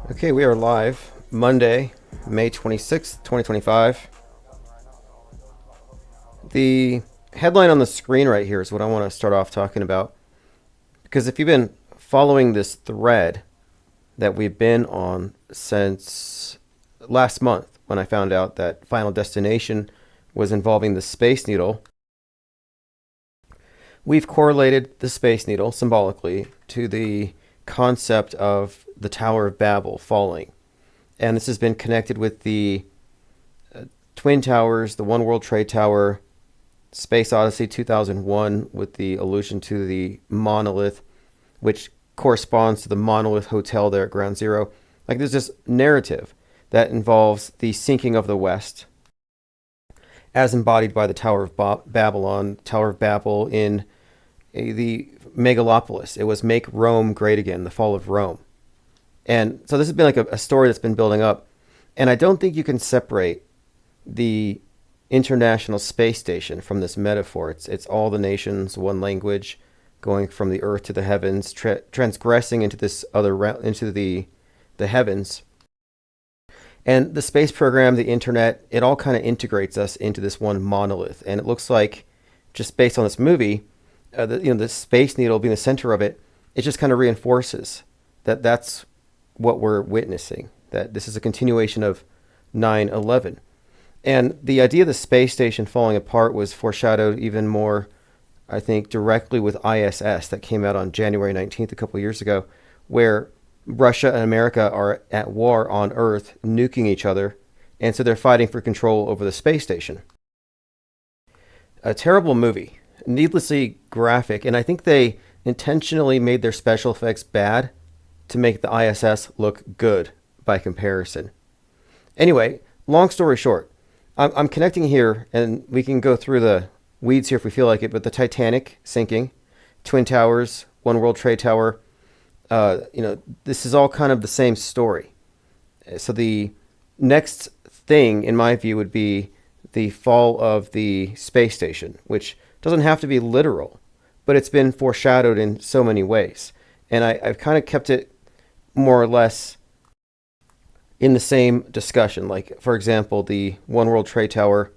Okay, we are live Monday, May 26th, 2025. The headline on the screen right here is what I want to start off talking about. Because if you've been following this thread that we've been on since last month, when I found out that Final Destination was involving the Space Needle, we've correlated the Space Needle symbolically to the concept of the Tower of Babel falling. And this has been connected with the Twin Towers, the One World Trade Tower, Space Odyssey 2001 with the allusion to the monolith, which corresponds to the Monolith Hotel there at Ground Zero. Like, there's this narrative that involves the sinking of the West as embodied by the Tower of Babylon, Tower of Babel in the megalopolis. It was Make Rome Great Again, the fall of Rome. And so this has been like a story that's been building up. And I don't think you can separate the International Space Station from this metaphor. It's all the nations, one language, going from the earth to the heavens, transgressing into this other into the heavens. And the space program, the internet, it all kind of integrates us into this one monolith. And it looks like, just based on this movie, the Space Needle being the center of it, it just kind of reinforces that that's what we're witnessing, that this is a continuation of 9/11. And the idea of the space station falling apart was foreshadowed even more, I think, directly with ISS that came out on January 19th a couple of years ago, where Russia and America are at war on Earth, nuking each other, and so they're fighting for control over the space station. A terrible movie, needlessly graphic, and I think they intentionally made their special effects bad to make the ISS look good by comparison. Anyway, long story short, I'm connecting here, and we can go through the weeds here if we feel like it, but the Titanic sinking, Twin Towers, One World Trade Tower, this is all kind of the same story. So the next thing, in my view, would be the fall of the space station, which doesn't have to be literal, but it's been foreshadowed in so many ways. And I've kind of kept it more or less in the same discussion. Like, for example, the One World Trade Tower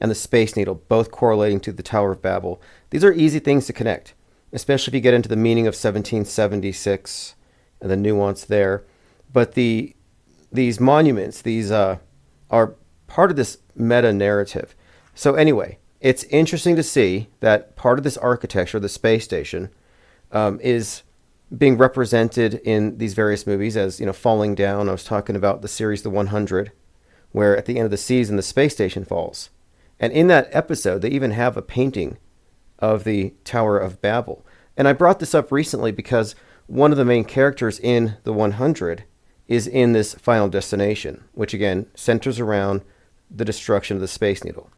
and the Space Needle, both correlating to the Tower of Babel. These are easy things to connect, especially if you get into the meaning of 1776 and the nuance there. But these monuments, these are part of this meta narrative. So anyway, it's interesting to see that part of this architecture, the space station, is being represented in these various movies as, falling down. I was talking about the series The 100, where at the end of the season, the space station falls. And in that episode, they even have a painting of the Tower of Babel. And I brought this up recently because one of the main characters in The 100 is in this Final Destination, which again centers around the destruction of the Space Needle.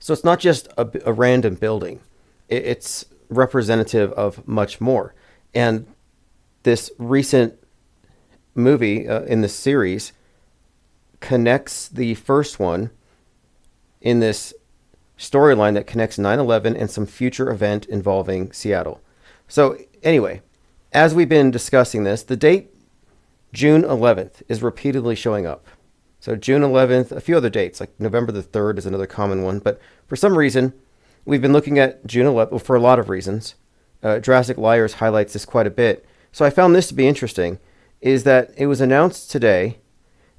So it's not just a random building. It's representative of much more. And this recent movie in this series connects the first one in this storyline that connects 9/11 and some future event involving Seattle. So anyway, as we've been discussing this, the date June 11th is repeatedly showing up. So June 11th, a few other dates, like November the 3rd is another common one. But for some reason, we've been looking at June 11th, well, for a lot of reasons. Drastic Liars highlights this quite a bit. So I found this to be interesting, is that it was announced today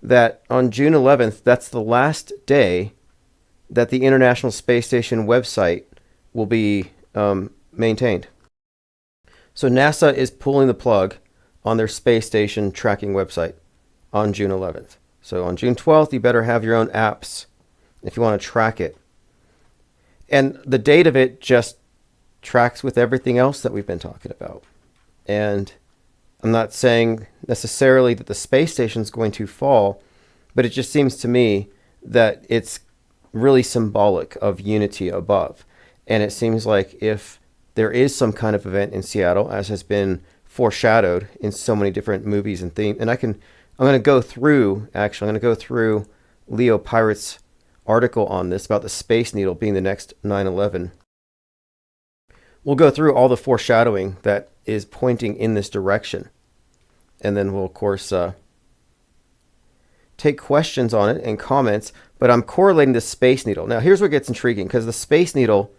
that on June 11th, that's the last day that the International Space Station website will be maintained. So NASA is pulling the plug on their space station tracking website on June 11th. So on June 12th, you better have your own apps if you want to track it. And the date of it just tracks with everything else that we've been talking about. And I'm not saying necessarily that the space station is going to fall, but it just seems to me that it's really symbolic of unity above. And it seems like if there is some kind of event in Seattle, as has been foreshadowed in so many different movies and themes, and I'm going to go through, Leo Pirate's article on this about the Space Needle being the next 9/11. We'll go through all the foreshadowing that is pointing in this direction. And then we'll, of course, take questions on it and comments. But I'm correlating the Space Needle. Now, here's what gets intriguing, because the Space Needle,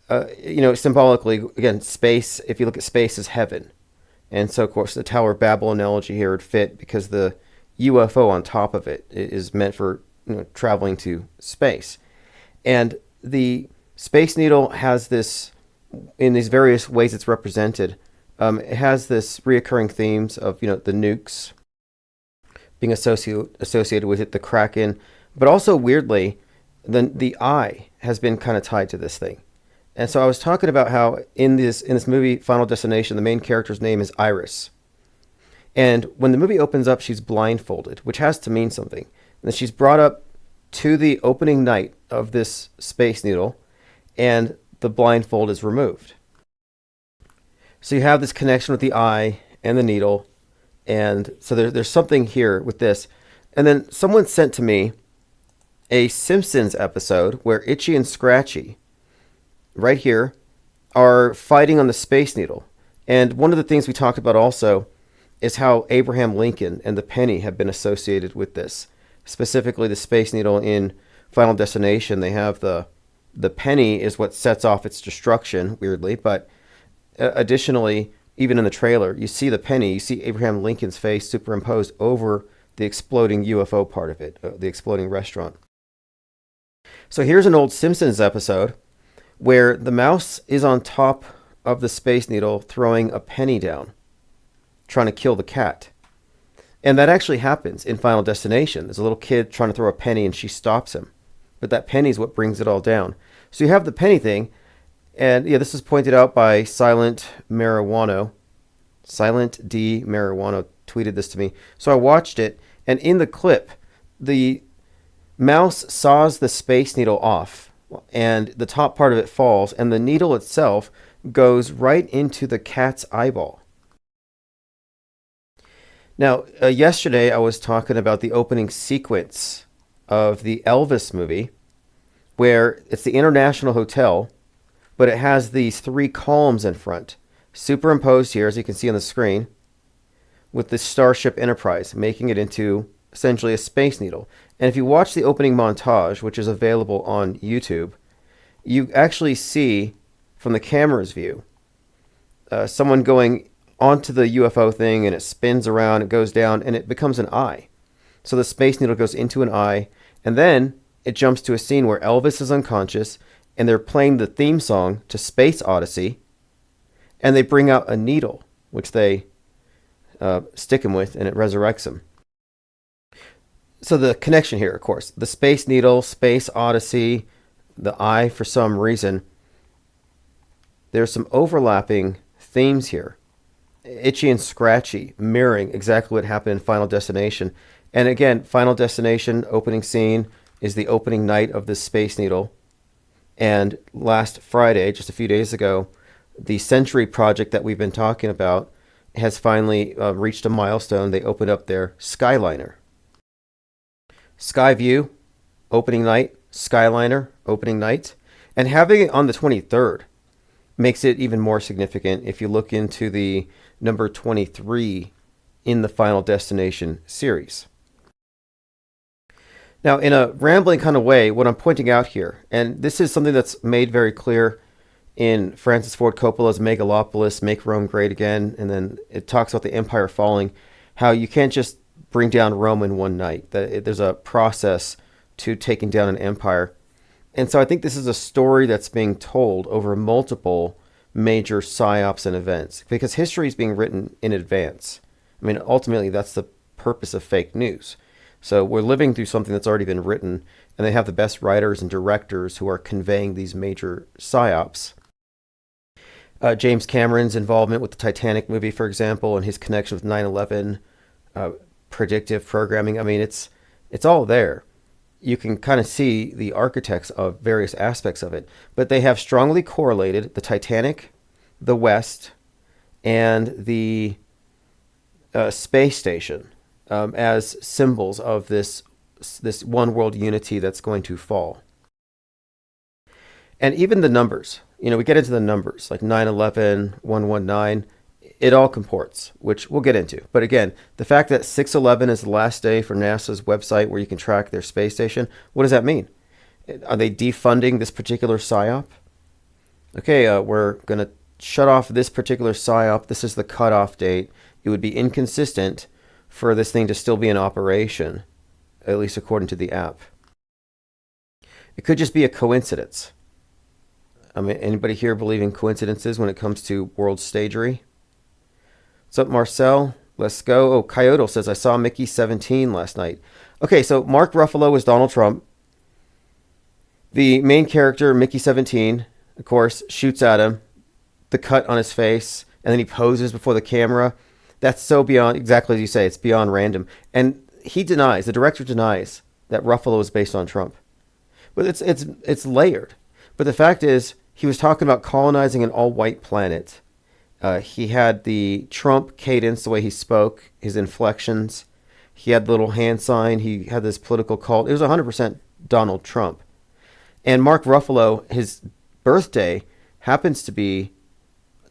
symbolically, again, space, if you look at space, is heaven. And so, of course, the Tower of Babel analogy here would fit, because the UFO on top of it is meant for traveling to space. And the Space Needle has this, in these various ways it's represented, it has this reoccurring themes of, the nukes being associated with it, the Kraken, but also weirdly, the eye has been kind of tied to this thing. And so I was talking about how in this movie, Final Destination, the main character's name is Iris. And when the movie opens up, she's blindfolded, which has to mean something. And then she's brought up to the opening night of this Space Needle, and the blindfold is removed. So you have this connection with the eye and the needle, and so there's something here with this. And then someone sent to me a Simpsons episode where Itchy and Scratchy, right here, are fighting on the Space Needle. And one of the things we talked about also is how Abraham Lincoln and the penny have been associated with this. Specifically, the Space Needle in Final Destination, they have the penny is what sets off its destruction, weirdly. But additionally, even in the trailer, you see the penny, you see Abraham Lincoln's face superimposed over the exploding UFO part of it, the exploding restaurant. So here's an old Simpsons episode where the mouse is on top of the Space Needle throwing a penny down, trying to kill the cat. And that actually happens in Final Destination. There's a little kid trying to throw a penny and she stops him. But that penny is what brings it all down. So you have the penny thing. And yeah, this is pointed out by Silent D Marijuano tweeted this to me. So I watched it, and in the clip, the mouse saws the Space Needle off, and the top part of it falls, and the needle itself goes right into the cat's eyeball. Now, yesterday I was talking about the opening sequence of the Elvis movie, where it's the International Hotel, but it has these three columns in front, superimposed here, as you can see on the screen, with the Starship Enterprise, making it into essentially a Space Needle. And if you watch the opening montage, which is available on YouTube, you actually see, from the camera's view, someone going onto the UFO thing, and it spins around, it goes down, and it becomes an eye. So the Space Needle goes into an eye, and then it jumps to a scene where Elvis is unconscious, and they're playing the theme song to Space Odyssey, and they bring out a needle, which they stick him with, and it resurrects him. So the connection here, of course, the Space Needle, Space Odyssey, the eye, for some reason, there's some overlapping themes here. Itchy and Scratchy mirroring exactly what happened in Final Destination. And again, Final Destination opening scene is the opening night of the Space Needle. And last Friday, just a few days ago, the Century project that we've been talking about has finally reached a milestone. They opened up their Skyliner. Skyview, opening night. Skyliner, opening night. And having it on the 23rd makes it even more significant if you look into the number 23 in the Final Destination series. Now, in a rambling kind of way, what I'm pointing out here, and this is something that's made very clear in Francis Ford Coppola's Megalopolis, Make Rome Great Again, and then it talks about the empire falling, how you can't just bring down Rome in one night, that there's a process to taking down an empire. And so I think this is a story that's being told over multiple major psyops and events, because history is being written in advance. I mean, ultimately, that's the purpose of fake news. So we're living through something that's already been written, and they have the best writers and directors who are conveying these major psyops. James Cameron's involvement with the Titanic movie, for example, and his connection with 9/11, predictive programming. I mean, it's all there. you can kind of see the architects of various aspects of it. But they have strongly correlated the Titanic, the West, and the space station as symbols of this one world unity that's going to fall. And even the numbers, we get into the numbers like 9/11, 119, it all comports, which we'll get into. But again, the fact that 6/11 is the last day for NASA's website where you can track their space station, what does that mean? Are they defunding this particular PSYOP? Okay, we're going to shut off this particular PSYOP. This is the cutoff date. It would be inconsistent for this thing to still be in operation, at least according to the app. It could just be a coincidence. I mean, anybody here believe in coincidences when it comes to world stagery? What's up, Marcel? Let's go. Oh, Kyoto says, I saw Mickey 17 last night. Okay, so Mark Ruffalo was Donald Trump. The main character, Mickey 17, of course, shoots at him. The cut on his face, and then he poses before the camera. That's so beyond, exactly as you say, it's beyond random. And he denies, the director denies, that Ruffalo is based on Trump. But it's layered. But the fact is, he was talking about colonizing an all-white planet. He had the Trump cadence, the way he spoke, his inflections. He had the little hand sign. He had this political cult. It was 100% Donald Trump. And Mark Ruffalo, his birthday happens to be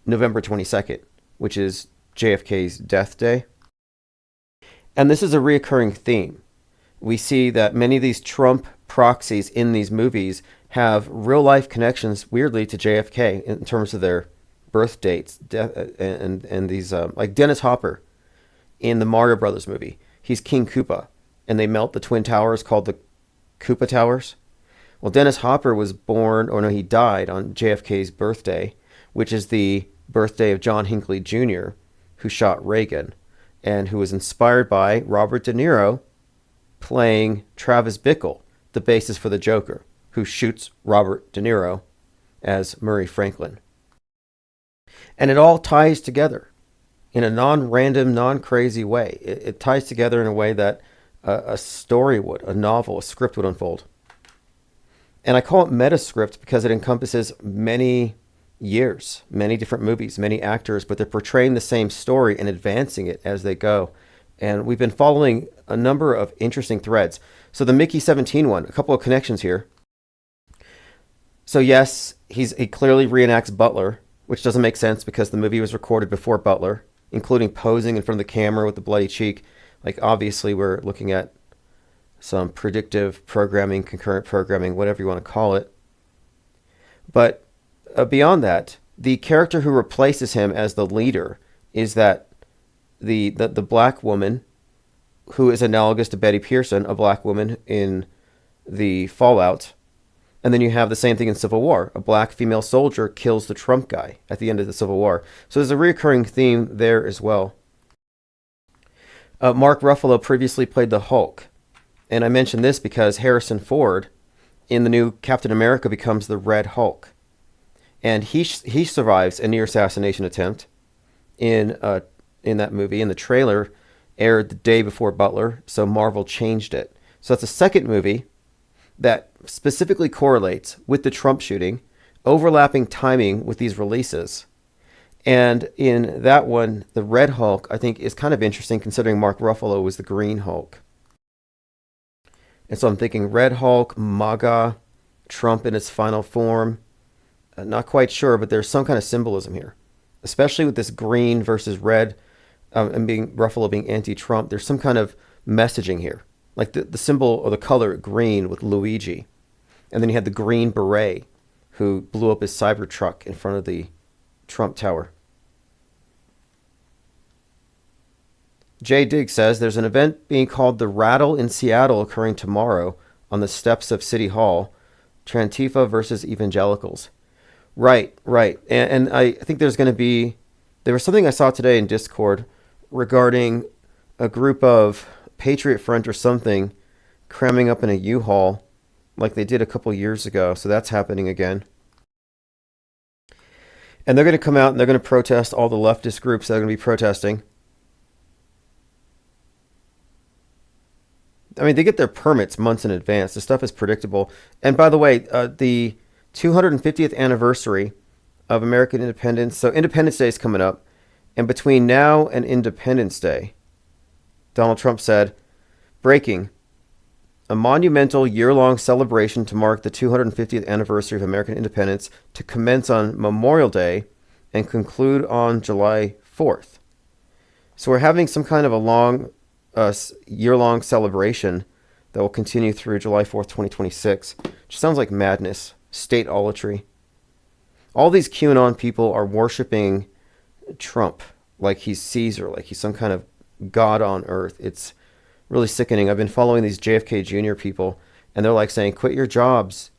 November 22nd, which is JFK's death day. And this is a reoccurring theme. We see that many of these Trump proxies in these movies have real-life connections, weirdly, to JFK in terms of their birth dates, and these like Dennis Hopper in the Mario Brothers movie. He's King Koopa, and they melt the Twin Towers called the Koopa Towers. Well, Dennis Hopper was born, or no, he died on JFK's birthday, which is the birthday of John Hinckley Jr., who shot Reagan, and who was inspired by Robert De Niro playing Travis Bickle, the basis for the Joker, who shoots Robert De Niro as Murray Franklin. And it all ties together in a non-random, non-crazy way. It ties together in a way that a story would, a novel, a script would unfold. And I call it Metascript because it encompasses many years, many different movies, many actors, but they're portraying the same story and advancing it as they go. And we've been following a number of interesting threads. So the Mickey 17 one, a couple of connections here. So yes, he clearly reenacts Butler, which doesn't make sense because the movie was recorded before Butler, including posing in front of the camera with the bloody cheek. Like, obviously, we're looking at some predictive programming, concurrent programming, whatever you want to call it. But beyond that, the character who replaces him as the leader is that the black woman who is analogous to Betty Pearson, a black woman in the Fallout. And then you have the same thing in Civil War. A black female soldier kills the Trump guy at the end of the Civil War. So there's a recurring theme there as well. Mark Ruffalo previously played the Hulk. And I mention this because Harrison Ford in the new Captain America becomes the Red Hulk. And he survives a near assassination attempt in that movie. And the trailer aired the day before Butler, so Marvel changed it. So that's a second movie that specifically correlates with the Trump shooting, overlapping timing with these releases. And in that one, the Red Hulk, I think, is kind of interesting considering Mark Ruffalo was the Green Hulk. And so I'm thinking Red Hulk, MAGA, Trump in its final form. Not quite sure, but there's some kind of symbolism here, especially with this green versus red, and Ruffalo being anti-Trump. There's some kind of messaging here, like the symbol or the color green with Luigi. And then you had the Green Beret who blew up his Cybertruck in front of the Trump Tower. Jay Diggs says there's an event being called The Rattle in Seattle occurring tomorrow on the steps of City Hall. Trantifa versus evangelicals. Right. And I think there's going to be... There was something I saw today in Discord regarding a group of Patriot Front or something cramming up in a U-Haul like they did a couple years ago. So that's happening again. And they're going to come out and they're going to protest all the leftist groups that are going to be protesting. I mean, they get their permits months in advance. The stuff is predictable. And by the way, the 250th anniversary of American independence. So Independence Day is coming up. And between now and Independence Day, Donald Trump said, breaking, a monumental year-long celebration to mark the 250th anniversary of American independence to commence on Memorial Day and conclude on July 4th. So we're having some kind of a long, year-long celebration that will continue through July 4th, 2026, which sounds like madness, state-olatry. All these QAnon people are worshiping Trump like he's Caesar, like he's some kind of god on earth. It's really sickening. I've been following these JFK Jr. people, and they're like saying, quit your jobs.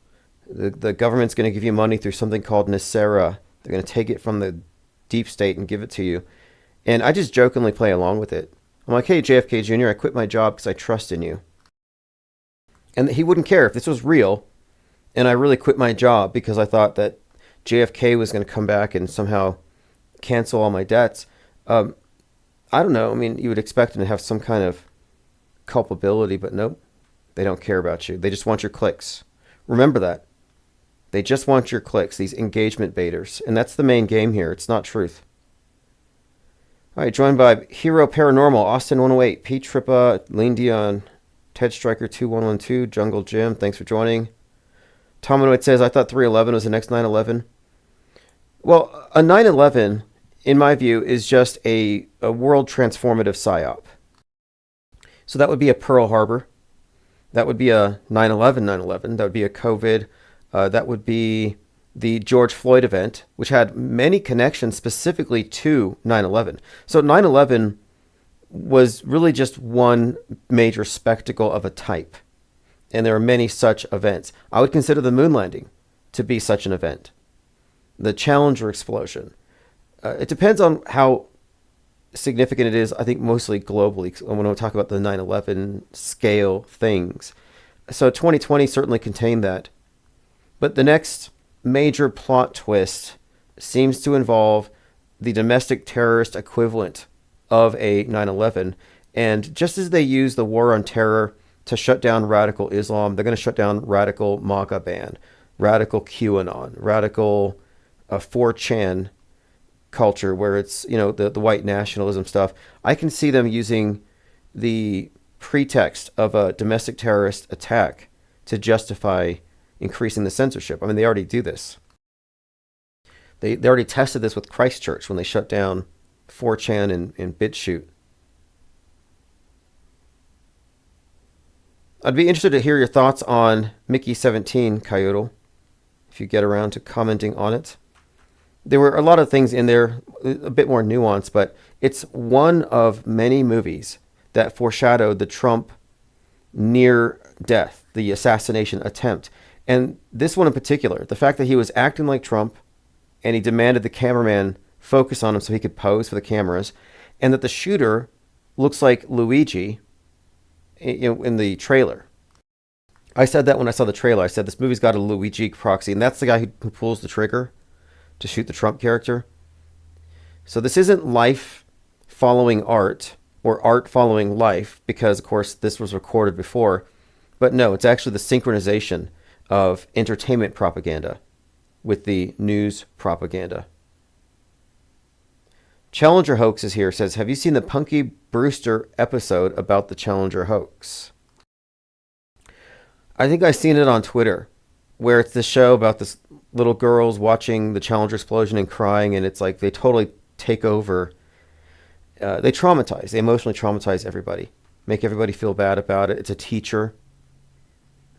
The government's going to give you money through something called Nicera. They're going to take it from the deep state and give it to you. And I just jokingly play along with it. I'm like, hey, JFK Jr., I quit my job because I trust in you. And he wouldn't care if this was real, and I really quit my job because I thought that JFK was going to come back and somehow cancel all my debts. I don't know. I mean, you would expect him to have some kind of culpability, but nope. They don't care about you. They just want your clicks. Remember that. They just want your clicks, these engagement baiters. And that's the main game here. It's not truth. All right, joined by Hero Paranormal, Austin 108, Pete Trippa, Lean Dion, Ted Striker 2112, Jungle Jim, thanks for joining. Tominoid says, I thought 3/11 was the next 9/11. Well, a 9/11, in my view, is just a world transformative psyop. So that would be a Pearl Harbor. That would be a 9/11. That would be a COVID. That would be the George Floyd event, which had many connections specifically to 9/11. So 9/11 was really just one major spectacle of a type. And there are many such events. I would consider the moon landing to be such an event. The Challenger explosion. It depends on how significant it is, I think mostly globally, when we talk about the 9/11 scale things. So 2020 certainly contained that. But the next major plot twist seems to involve the domestic terrorist equivalent of a 9/11. And just as they use the war on terror to shut down radical Islam, they're going to shut down radical MAGA band, radical QAnon, radical 4chan culture, where it's, you know, the white nationalism stuff. I can see them using the pretext of a domestic terrorist attack to justify increasing the censorship. I mean, they already do this. They already tested this with Christchurch when they shut down 4chan and BitChute. I'd be interested to hear your thoughts on Mickey 17, Coyote, if you get around to commenting on it. There were a lot of things in there, a bit more nuanced, but it's one of many movies that foreshadowed the Trump near death, the assassination attempt. And this one in particular, the fact that he was acting like Trump and he demanded the cameraman focus on him so he could pose for the cameras, and that the shooter looks like Luigi in the trailer. I said that when I saw the trailer. I said this movie's got a Luigi proxy, and that's the guy who pulls the trigger to shoot the Trump character. So this isn't life following art or art following life, because of course this was recorded before. But no, it's actually the synchronization of entertainment propaganda with the news propaganda. Challenger Hoax is here, says, have you seen the Punky Brewster episode about the Challenger hoax? I think I've seen it on Twitter, where it's this show about this little girls watching the Challenger explosion and crying, and it's like they totally take over. They emotionally traumatize everybody, make everybody feel bad about it. It's a teacher.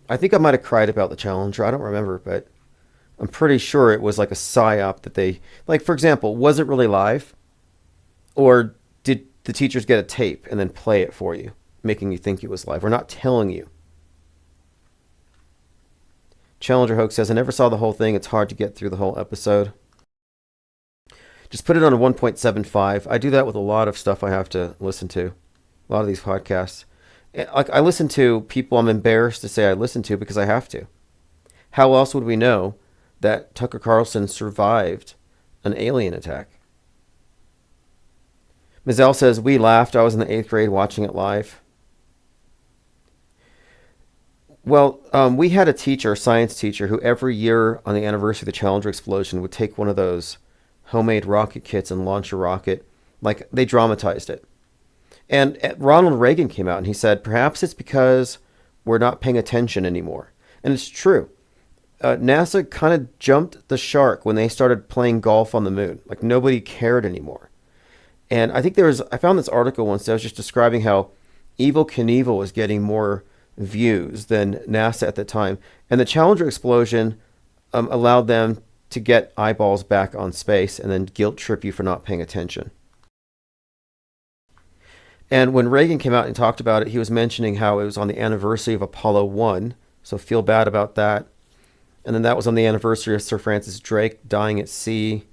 I think I might have cried about the Challenger. I don't remember, but I'm pretty sure it was like a psyop that they, like, for example, was it really live? Or did the teachers get a tape and then play it for you, making you think it was live? We're not telling you. Challenger Hoax says, I never saw the whole thing. It's hard to get through the whole episode. Just put it on a 1.75. I do that with a lot of stuff I have to listen to. A lot of these podcasts. Like, I listen to people I'm embarrassed to say I listen to because I have to. How else would we know that Tucker Carlson survived an alien attack? Mizell says, we laughed. I was in the 8th grade watching it live. Well, we had a teacher, a science teacher, who every year on the anniversary of the Challenger explosion would take one of those homemade rocket kits and launch a rocket. Like they dramatized it. And Ronald Reagan came out and he said, perhaps it's because we're not paying attention anymore. And it's true. NASA kind of jumped the shark when they started playing golf on the moon. Like nobody cared anymore. And I think I found this article once that was just describing how Evel Knievel was getting more views than NASA at the time. And the Challenger explosion allowed them to get eyeballs back on space and then guilt trip you for not paying attention. And when Reagan came out and talked about it, he was mentioning how it was on the anniversary of Apollo 1. So feel bad about that. And then that was on the anniversary of Sir Francis Drake dying at sea.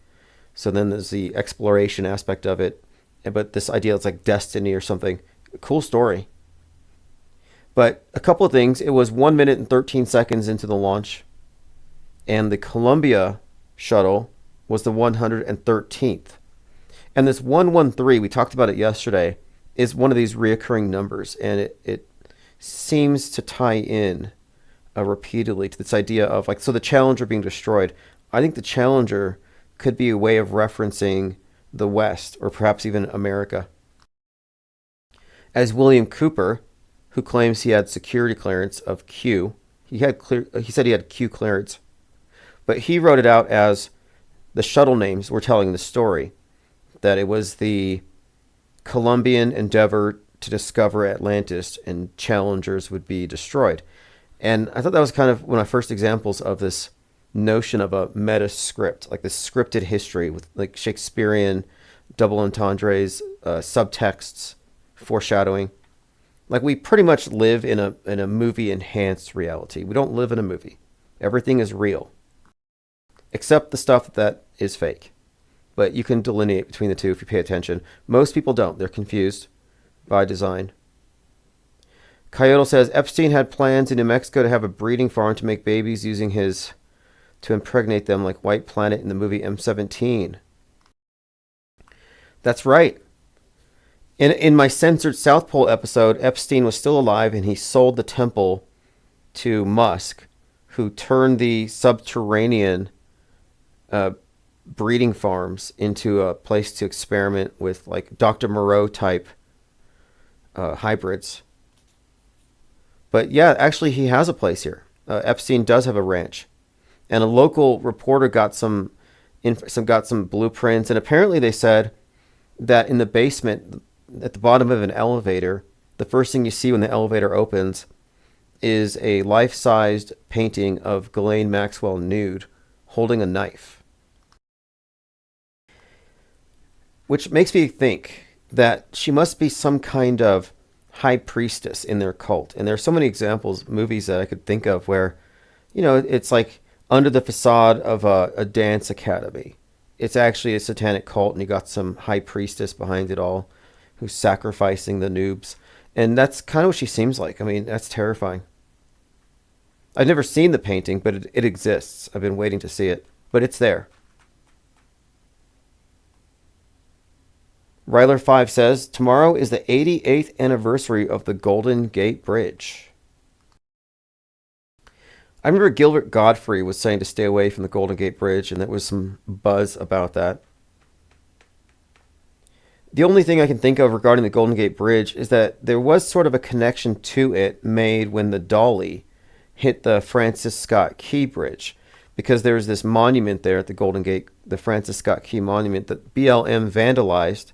So then there's the exploration aspect of it. But this idea it's like destiny or something. Cool story. But a couple of things. It was 1 minute and 13 seconds into the launch. And the Columbia shuttle was the 113th. And this 113, we talked about it yesterday, is one of these reoccurring numbers. And it seems to tie in repeatedly to this idea of like, so the Challenger being destroyed. I think the Challenger could be a way of referencing the West or perhaps even America. As William Cooper, who claims he had security clearance of Q, he said he had Q clearance, but he wrote it out as the shuttle names were telling the story, that it was the Columbian endeavor to discover Atlantis and Challengers would be destroyed. And I thought that was kind of one of my first examples of this notion of a meta script, like this scripted history with like Shakespearean double entendres, subtexts, foreshadowing. Like we pretty much live in a movie enhanced reality. We don't live in a movie. Everything is real, except the stuff that is fake. But you can delineate between the two if you pay attention. Most people don't. They're confused by design. Coyote says Epstein had plans in New Mexico to have a breeding farm to make babies using to impregnate them like White Planet in the movie M17. That's right. In my Censored South Pole episode, Epstein was still alive and he sold the temple to Musk, who turned the subterranean breeding farms into a place to experiment with like Dr. Moreau type hybrids. But yeah, actually he has a place here. Epstein does have a ranch. And a local reporter got some blueprints, and apparently they said that in the basement at the bottom of an elevator, the first thing you see when the elevator opens is a life-sized painting of Ghislaine Maxwell nude holding a knife. Which makes me think that she must be some kind of high priestess in their cult. And there are so many examples, movies that I could think of where, it's like under the facade of a dance academy. It's actually a satanic cult and you got some high priestess behind it all who's sacrificing the noobs. And that's kind of what she seems like. I mean, that's terrifying. I've never seen the painting, but it exists. I've been waiting to see it, but it's there. Ryler5 says, tomorrow is the 88th anniversary of the Golden Gate Bridge. I remember Gilbert Godfrey was saying to stay away from the Golden Gate Bridge, and there was some buzz about that. The only thing I can think of regarding the Golden Gate Bridge is that there was sort of a connection to it made when the Dolly hit the Francis Scott Key Bridge, because there was this monument there at the Golden Gate, the Francis Scott Key Monument, that BLM vandalized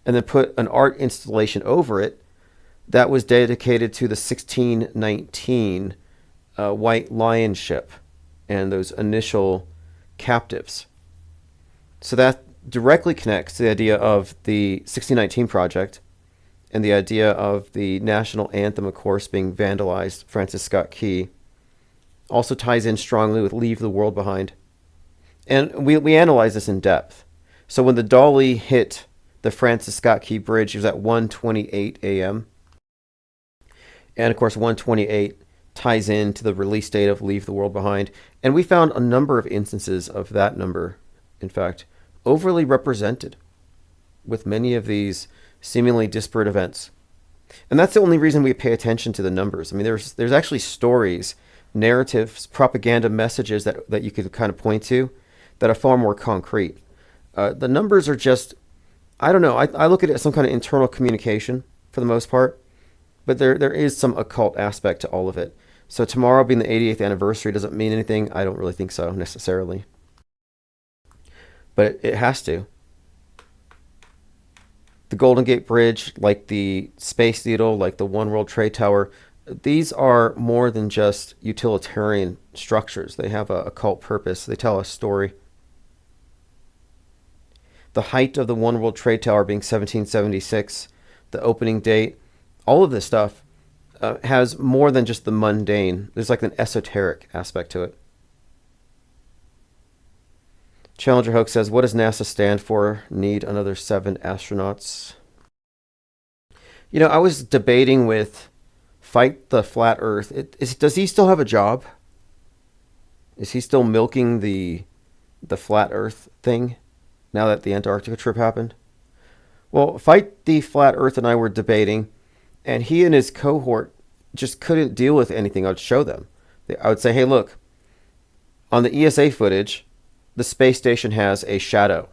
and then put an art installation over it that was dedicated to the 1619 White Lion ship and those initial captives. So that directly connects to the idea of the 1619 project and the idea of the national anthem, of course, being vandalized, Francis Scott Key. Also ties in strongly with Leave the World Behind. And we analyze this in depth. So when the Dolly hit the Francis Scott Key Bridge, it was at 1:28 a.m. And of course, 1:28 ties into the release date of Leave the World Behind. And we found a number of instances of that number, in fact, overly represented with many of these seemingly disparate events. And that's the only reason we pay attention to the numbers. I mean, there's actually stories, narratives, propaganda messages that you could kind of point to that are far more concrete. The numbers are just, I don't know. I look at it as some kind of internal communication for the most part, but there is some occult aspect to all of it. So tomorrow being the 88th anniversary doesn't mean anything. I don't really think so necessarily, but it has to. The Golden Gate Bridge, like the Space Needle, like the One World Trade Tower, these are more than just utilitarian structures. They have a occult purpose. They tell a story. The height of the One World Trade Tower being 1776, the opening date, all of this stuff has more than just the mundane. There's like an esoteric aspect to it. Challenger Hoax says, what does NASA stand for? Need another 7 astronauts. You know, I was debating with Fight the Flat Earth. Does he still have a job? Is he still milking the Flat Earth thing now that the Antarctica trip happened? Well, Fight the Flat Earth and I were debating, and he and his cohort just couldn't deal with anything I'd show them. I would say, hey, look, on the ESA footage, the space station has a shadow,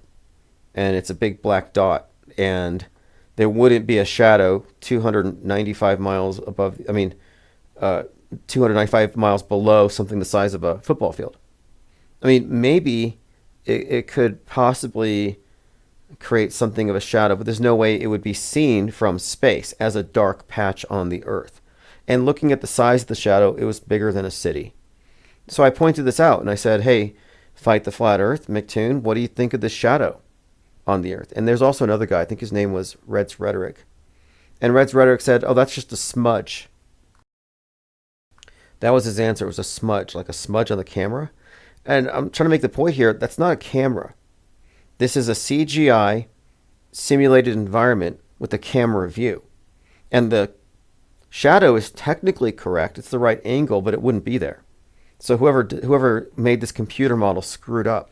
and it's a big black dot, and there wouldn't be a shadow 295 miles above, 295 miles below something the size of a football field. I mean, maybe it could possibly create something of a shadow, but there's no way it would be seen from space as a dark patch on the Earth. And looking at the size of the shadow, it was bigger than a city. So I pointed this out, and I said, hey, Fight the Flat Earth, McToon, what do you think of this shadow on the Earth? And there's also another guy, I think his name was Red's Rhetoric. And Red's Rhetoric said, oh, that's just a smudge. That was his answer. It was a smudge, like a smudge on the camera. And I'm trying to make the point here, that's not a camera. This is a CGI simulated environment with a camera view. And the shadow is technically correct. It's the right angle, but it wouldn't be there. So whoever made this computer model screwed up.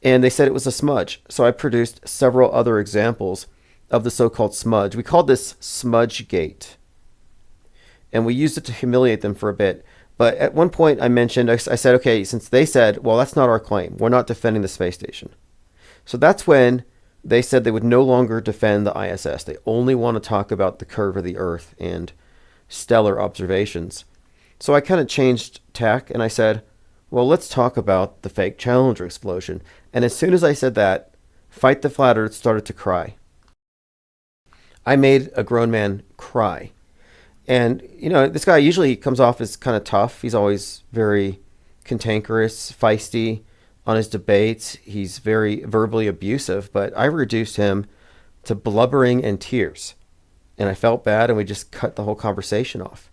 And they said it was a smudge. So I produced several other examples of the so-called smudge. We called this Smudgegate. And we used it to humiliate them for a bit. But at one point I said, okay, since they said, well, that's not our claim. We're not defending the space station. So that's when they said they would no longer defend the ISS. They only want to talk about the curve of the Earth and stellar observations. So I kind of changed tack and I said, well, let's talk about the fake Challenger explosion. And as soon as I said that, Fight the Flat Earth started to cry. I made a grown man cry. And, you know, this guy usually comes off as kind of tough. He's always very cantankerous, feisty on his debates. He's very verbally abusive, but I reduced him to blubbering and tears. And I felt bad, and we just cut the whole conversation off.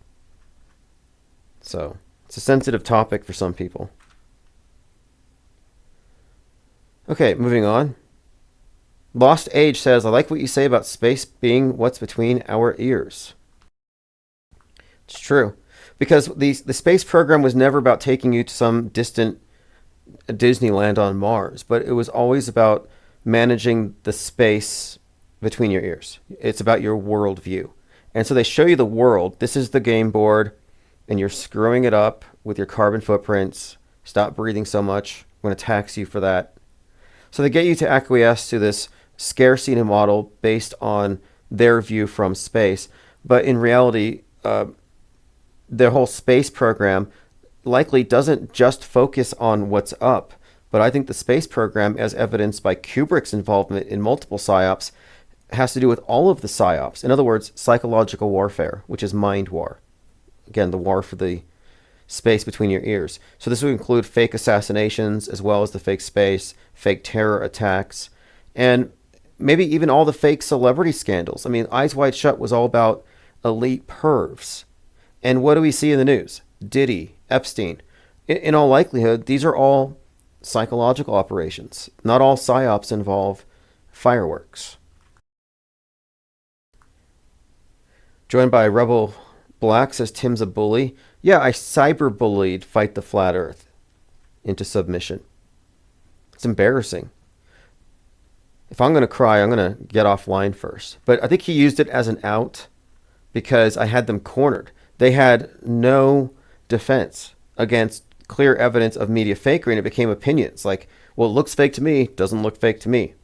So it's a sensitive topic for some people. Okay, moving on. Lost Age says, I like what you say about space being what's between our ears. It's true. Because the space program was never about taking you to some distant Disneyland on Mars, but it was always about managing the space between your ears. It's about your worldview. And so they show you the world. This is the game board, and you're screwing it up with your carbon footprints. Stop breathing so much. I'm going to tax you for that. So they get you to acquiesce to this scarcity model based on their view from space. But in reality, their whole space program likely doesn't just focus on what's up. But I think the space program, as evidenced by Kubrick's involvement in multiple psyops, has to do with all of the psyops. In other words, psychological warfare, which is mind war. Again, the war for the space between your ears. So this would include fake assassinations, as well as the fake space, fake terror attacks, and maybe even all the fake celebrity scandals. I mean, Eyes Wide Shut was all about elite pervs. And what do we see in the news? Diddy, Epstein. In all likelihood, these are all psychological operations. Not all psyops involve fireworks. Joined by Rebel Black says, Tim's a bully. Yeah, I cyberbullied Fight the Flat Earth into submission. It's embarrassing. If I'm going to cry, I'm going to get offline first. But I think he used it as an out because I had them cornered. They had no defense against clear evidence of media fakery, and it became opinions like, well, it looks fake to me, doesn't look fake to me.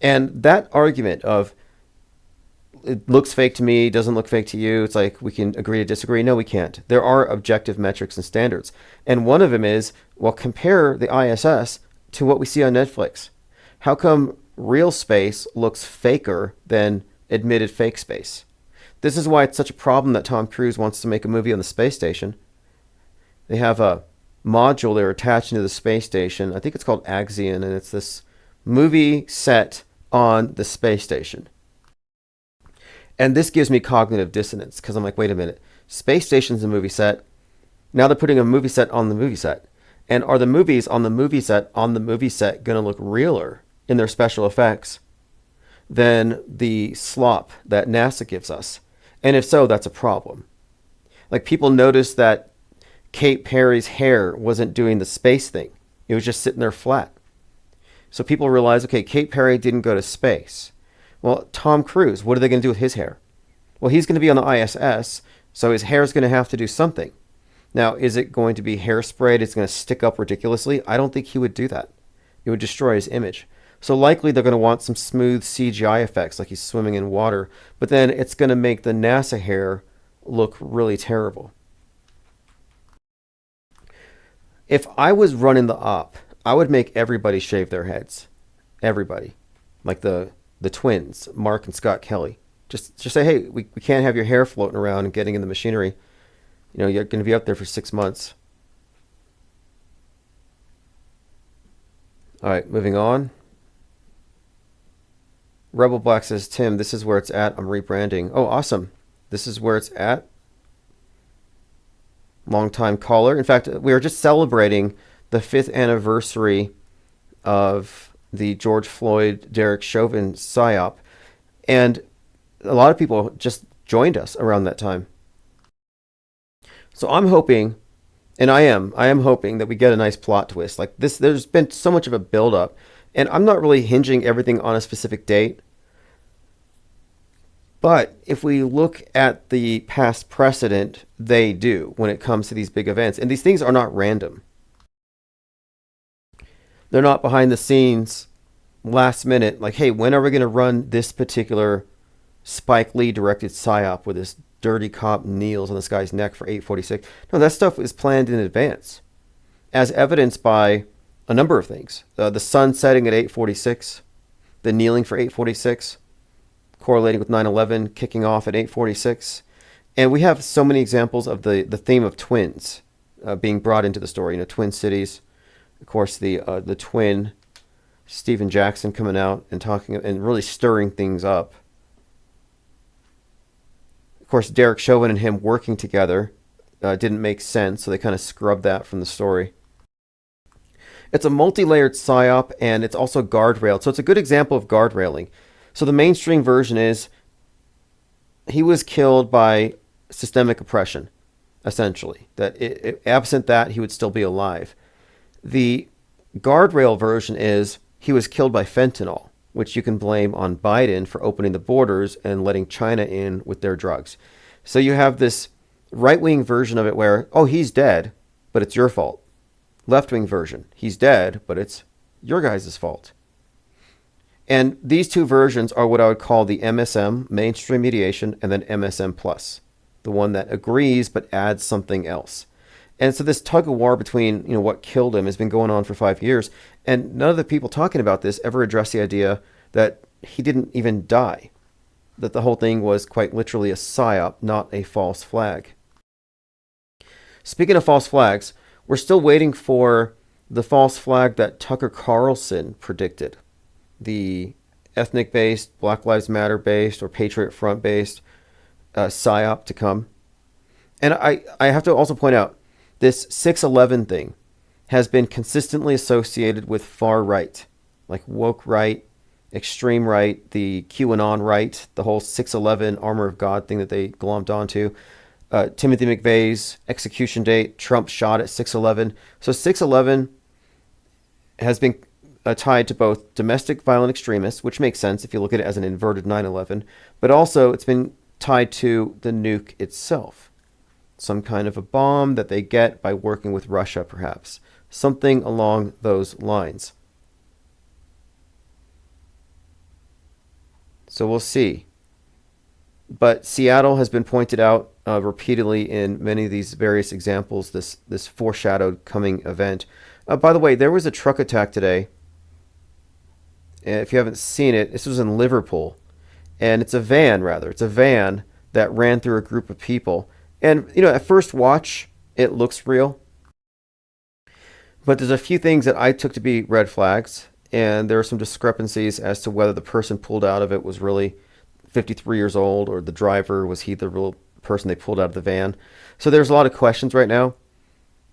And that argument of it looks fake to me, doesn't look fake to you, it's like we can agree to disagree. No, we can't. There are objective metrics and standards. And one of them is, well, compare the ISS to what we see on Netflix. How come real space looks faker than admitted fake space? This is why it's such a problem that Tom Cruise wants to make a movie on the space station. They have a module they're attaching to the space station. I think it's called Axion, and it's this movie set on the space station. And this gives me cognitive dissonance because I'm like, wait a minute. Space station's a movie set. Now they're putting a movie set on the movie set. And are the movies on the movie set going to look realer in their special effects than the slop that NASA gives us? And if so, that's a problem. Like, people noticed that Kate Perry's hair wasn't doing the space thing. It was just sitting there flat. So people realized, okay, Kate Perry didn't go to space. Well, Tom Cruise, what are they going to do with his hair? Well, he's going to be on the ISS, so his hair is going to have to do something. Now, is it going to be hairsprayed? It's going to stick up ridiculously? I don't think he would do that. It would destroy his image. So likely they're going to want some smooth CGI effects, like he's swimming in water, but then it's going to make the NASA hair look really terrible. If I was running the op, I would make everybody shave their heads. Everybody. Like the twins, Mark and Scott Kelly. Just say, hey, we can't have your hair floating around and getting in the machinery. You know, you're going to be up there for 6 months. All right, moving on. Rebel Black says, Tim, this is where it's at. I'm rebranding. Oh, awesome. This is where it's at. Long-time caller. In fact, we are just celebrating the 5th anniversary of the George Floyd, Derek Chauvin psyop. And a lot of people just joined us around that time. So I'm hoping, and I am hoping that we get a nice plot twist. Like this, there's been so much of a build-up, and I'm not really hinging everything on a specific date. But if we look at the past precedent, they do when it comes to these big events. And these things are not random. They're not behind the scenes, last minute, like, hey, when are we going to run this particular Spike Lee directed psyop where this dirty cop kneels on this guy's neck for 8:46? No, that stuff is planned in advance, as evidenced by a number of things. The sun setting at 8:46, the kneeling for 8:46, correlating with 9/11, kicking off at 8:46. And we have so many examples of the theme of twins being brought into the story. You know, Twin Cities. Of course, the twin, Stephen Jackson, coming out and talking and really stirring things up. Of course, Derek Chauvin and him working together didn't make sense, so they kind of scrubbed that from the story. It's a multi-layered psyop, and it's also guardrailed. So it's a good example of guardrailing. So the mainstream version is he was killed by systemic oppression, essentially. That absent that, he would still be alive. The guardrail version is he was killed by fentanyl, which you can blame on Biden for opening the borders and letting China in with their drugs. So you have this right-wing version of it where, oh, he's dead, but it's your fault. Left-wing version, he's dead, but it's your guys' fault. And these two versions are what I would call the MSM, mainstream mediation, and then MSM plus, the one that agrees but adds something else. And so this tug of war between, what killed him has been going on for 5 years, and none of the people talking about this ever address the idea that he didn't even die, that the whole thing was quite literally a psyop, not a false flag. Speaking of false flags, we're still waiting for the false flag that Tucker Carlson predicted, the ethnic-based, Black Lives Matter-based, or Patriot Front-based psyop to come. And I have to also point out, this 6/11 thing has been consistently associated with far right, like woke right, extreme right, the QAnon right, the whole 6/11 armor of God thing that they glommed onto. Timothy McVeigh's execution date, Trump shot at 6/11. So 6/11 has been tied to both domestic violent extremists, which makes sense if you look at it as an inverted 9/11, but also it's been tied to the nuke itself. Some kind of a bomb that they get by working with Russia, perhaps. Something along those lines. So we'll see. But Seattle has been pointed out repeatedly in many of these various examples, this foreshadowed coming event. By the way, there was a truck attack today. If you haven't seen it, this was in Liverpool. And it's a van, rather. It's a van that ran through a group of people. And, at first watch, it looks real. But there's a few things that I took to be red flags. And there are some discrepancies as to whether the person pulled out of it was really 53 years old or the driver, was he the real person they pulled out of the van. So there's a lot of questions right now.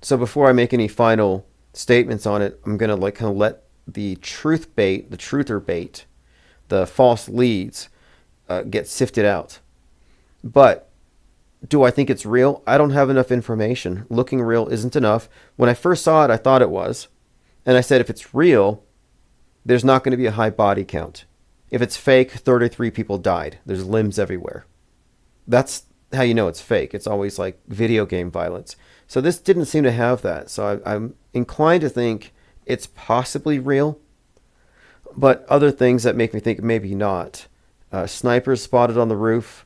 So before I make any final statements on it, I'm going to kind of let the truth bait, the truther bait, the false leads get sifted out. But do I think it's real? I don't have enough information. Looking real isn't enough. When I first saw it, I thought it was. And I said, if it's real, there's not going to be a high body count. If it's fake, 33 people died. There's limbs everywhere. That's how you know it's fake. It's always like video game violence. So this didn't seem to have that. So I'm inclined to think it's possibly real. But other things that make me think maybe not. Snipers spotted on the roof.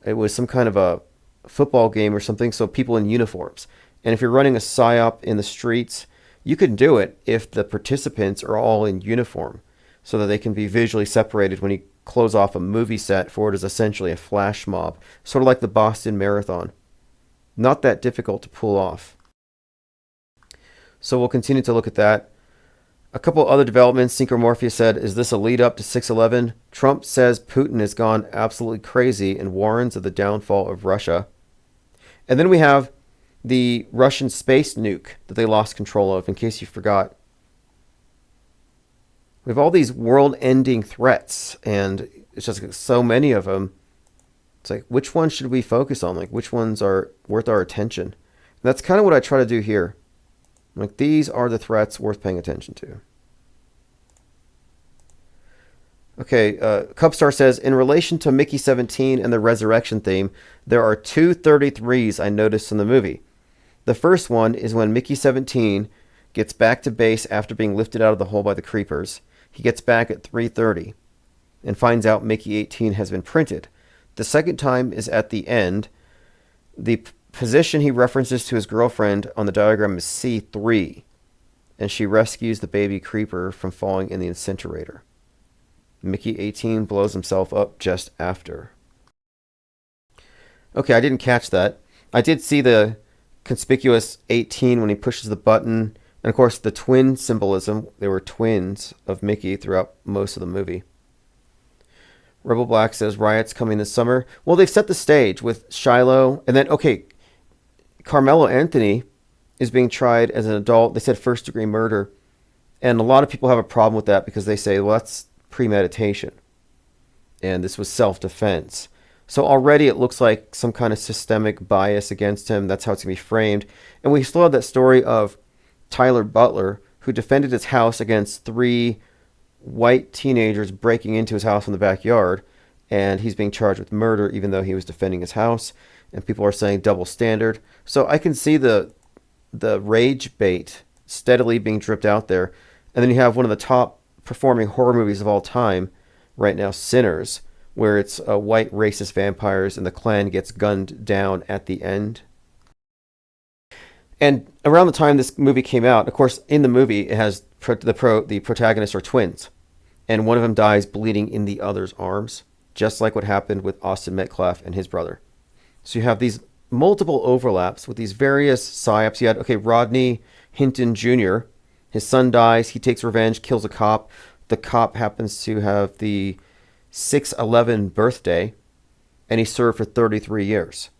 It was some kind of a football game or something, so people in uniforms. And if you're running a psyop in the streets, you can do it if the participants are all in uniform so that they can be visually separated when you close off a movie set for what is essentially a flash mob, sort of like the Boston Marathon. Not that difficult to pull off. So we'll continue to look at that. A couple other developments. Synchromorphia said, is this a lead up to 6/11? Trump says Putin has gone absolutely crazy and warns of the downfall of Russia. And then we have the Russian space nuke that they lost control of, in case you forgot. We have all these world-ending threats, and it's just so many of them. It's like, which one should we focus on? Like, which ones are worth our attention? And that's kind of what I try to do here. Like, these are the threats worth paying attention to. Okay, Cubstar says, in relation to Mickey 17 and the resurrection theme, there are two 33s I noticed in the movie. The first one is when Mickey 17 gets back to base after being lifted out of the hole by the creepers. He gets back at 3:30 and finds out Mickey 18 has been printed. The second time is at the end. The position he references to his girlfriend on the diagram is C3, and she rescues the baby creeper from falling in the incinerator. Mickey 18 blows himself up just after. Okay, I didn't catch that. I did see the conspicuous 18 when he pushes the button, and of course the twin symbolism. They were twins of Mickey throughout most of the movie. Rebel Black says riots coming this summer. Well, they've set the stage with Shiloh, and then, okay, Carmelo Anthony is being tried as an adult. They said first-degree murder. And a lot of people have a problem with that because they say, well, that's premeditation. And this was self-defense. So already it looks like some kind of systemic bias against him. That's how it's going to be framed. And we still have that story of Tyler Butler, who defended his house against 3 white teenagers breaking into his house in the backyard. And he's being charged with murder even though he was defending his house. And people are saying double standard. So I can see the rage bait steadily being dripped out there. And then you have one of the top performing horror movies of all time right now, Sinners, where it's white racist vampires and the Klan gets gunned down at the end. And around the time this movie came out, of course, in the movie, it has the protagonists are twins. And one of them dies bleeding in the other's arms, just like what happened with Austin Metcalf and his brother. So you have these multiple overlaps with these various psyops. You had, Rodney Hinton Jr., his son dies, he takes revenge, kills a cop. The cop happens to have the 6/11 birthday, and he served for 33 years.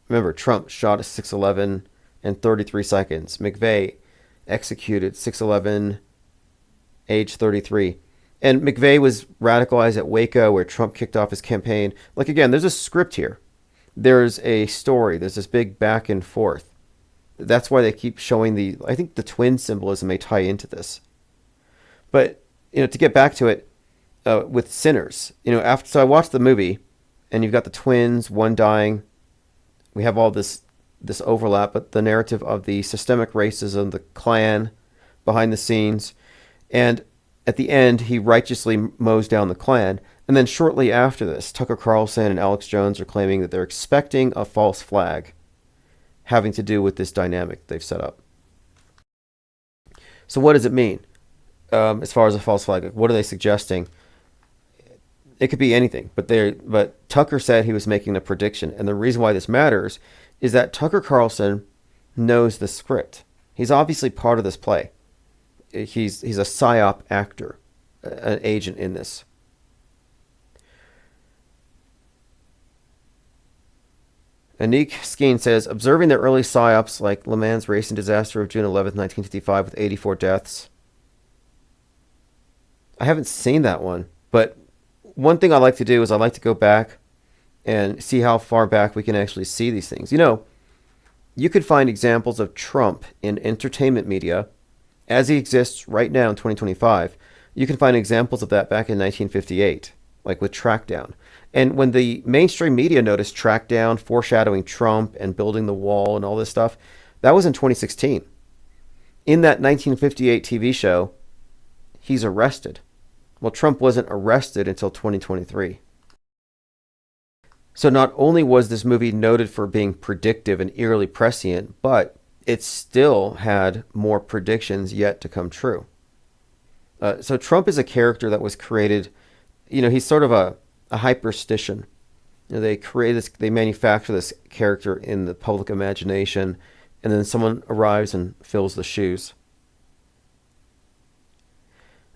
Remember, Trump shot at 6/11 in 33 seconds. McVeigh executed 6/11, age 33. And McVeigh was radicalized at Waco, where Trump kicked off his campaign. Like, again, there's a script here. There's a story. There's this big back and forth. That's why they keep showing I think the twin symbolism may tie into this. But, to get back to it, with Sinners, so I watched the movie, and you've got the twins, one dying. We have all this overlap, but the narrative of the systemic racism, the Klan behind the scenes, and at the end, he righteously mows down the Klan. And then shortly after this, Tucker Carlson and Alex Jones are claiming that they're expecting a false flag having to do with this dynamic they've set up. So what does it mean as far as a false flag? What are they suggesting? It could be anything, but Tucker said he was making a prediction. And the reason why this matters is that Tucker Carlson knows the script. He's obviously part of this play. He's a psyop actor, an agent in this. Anik Skeen says, observing the early psyops like Le Mans racing disaster of June 11th, 1955 with 84 deaths. I haven't seen that one, but one thing I like to do is I like to go back and see how far back we can actually see these things. You know, you could find examples of Trump in entertainment media as he exists right now in 2025. You can find examples of that back in 1958, like with Trackdown. And when the mainstream media noticed Trackdown, foreshadowing Trump and building the wall and all this stuff, that was in 2016. In that 1958 TV show, he's arrested. Well, Trump wasn't arrested until 2023. So not only was this movie noted for being predictive and eerily prescient, but it still had more predictions yet to come true. So Trump is a character that was created, you know, he's sort of a hyperstition. You know, they manufacture this character in the public imagination, and then someone arrives and fills the shoes.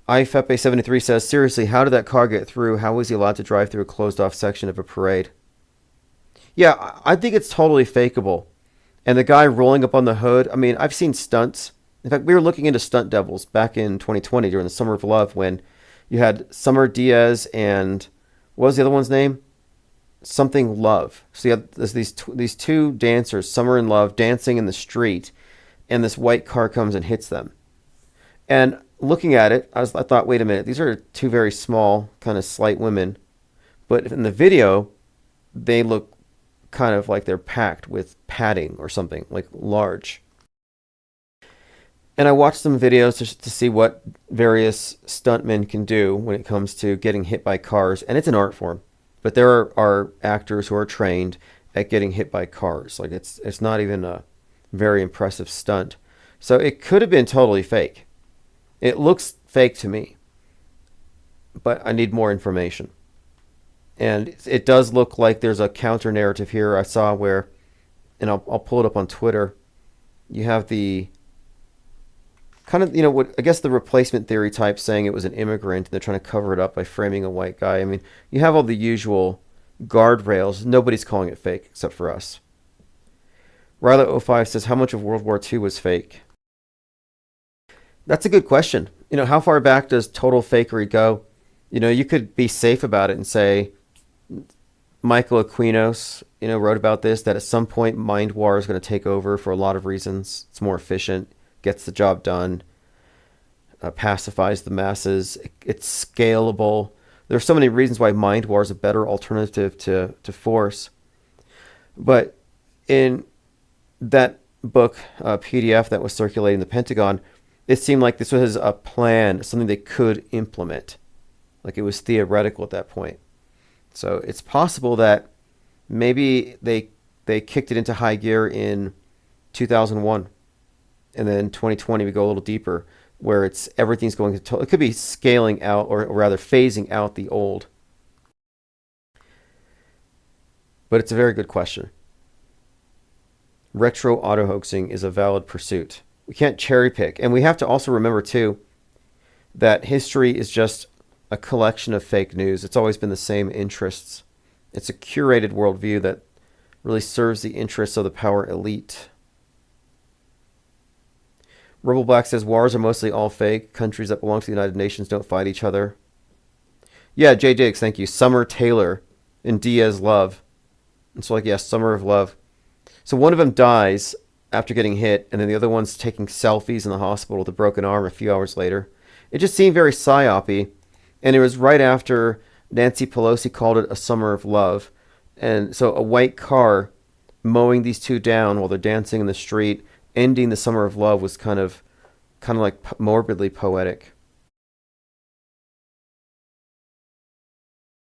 IFEP73 says, seriously, how did that car get through? How was he allowed to drive through a closed-off section of a parade? Yeah, I think it's totally fakeable. And the guy rolling up on the hood, I mean, I've seen stunts. In fact, we were looking into stunt devils back in 2020 during the Summer of Love when you had Summer Diaz and what was the other one's name? Something Love. So you had these two dancers, Summer and Love, dancing in the street, and this white car comes and hits them. And looking at it, I thought, wait a minute, these are two very small, kind of slight women. But in the video, they look kind of like they're packed with padding or something, like large. And I watched some videos to see what various stuntmen can do when it comes to getting hit by cars. And it's an art form. But there are actors who are trained at getting hit by cars. Like it's not even a very impressive stunt. So it could have been totally fake. It looks fake to me. But I need more information. And it does look like there's a counter narrative here I saw where, and I'll pull it up on Twitter. You have the kind of, you know, what I guess the replacement theory type saying it was an immigrant and they're trying to cover it up by framing a white guy. I mean, you have all the usual guardrails. Nobody's calling it fake except for us. Riley05 says, how much of World War II was fake? That's a good question. You know, how far back does total fakery go? You know, you could be safe about it and say, Michael Aquinos, you know, wrote about this, that at some point Mind War is going to take over for a lot of reasons. It's more efficient, gets the job done, pacifies the masses, it's scalable. There's so many reasons why Mind War is a better alternative to force. But in that book, PDF that was circulating the Pentagon, it seemed like this was a plan, something they could implement. Like it was theoretical at that point. So it's possible that maybe they kicked it into high gear in 2001. And then 2020 we go a little deeper where everything's going to, it could be scaling out or rather phasing out the old. But it's a very good question. Retro auto hoaxing is a valid pursuit. We can't cherry pick. And we have to also remember too that history is just a collection of fake news. It's always been the same interests. It's a curated worldview that really serves the interests of the power elite. Rebel Black says wars are mostly all fake. Countries that belong to the United Nations don't fight each other. Yeah, Jay Diggs, thank you. Summer Taylor in Diaz Love. It's like, yeah, Summer of Love. So one of them dies after getting hit, and then the other one's taking selfies in the hospital with a broken arm a few hours later. It just seemed very psyop-y. And it was right after Nancy Pelosi called it a summer of love. And so a white car mowing these two down while they're dancing in the street, ending the summer of love was kind of like morbidly poetic.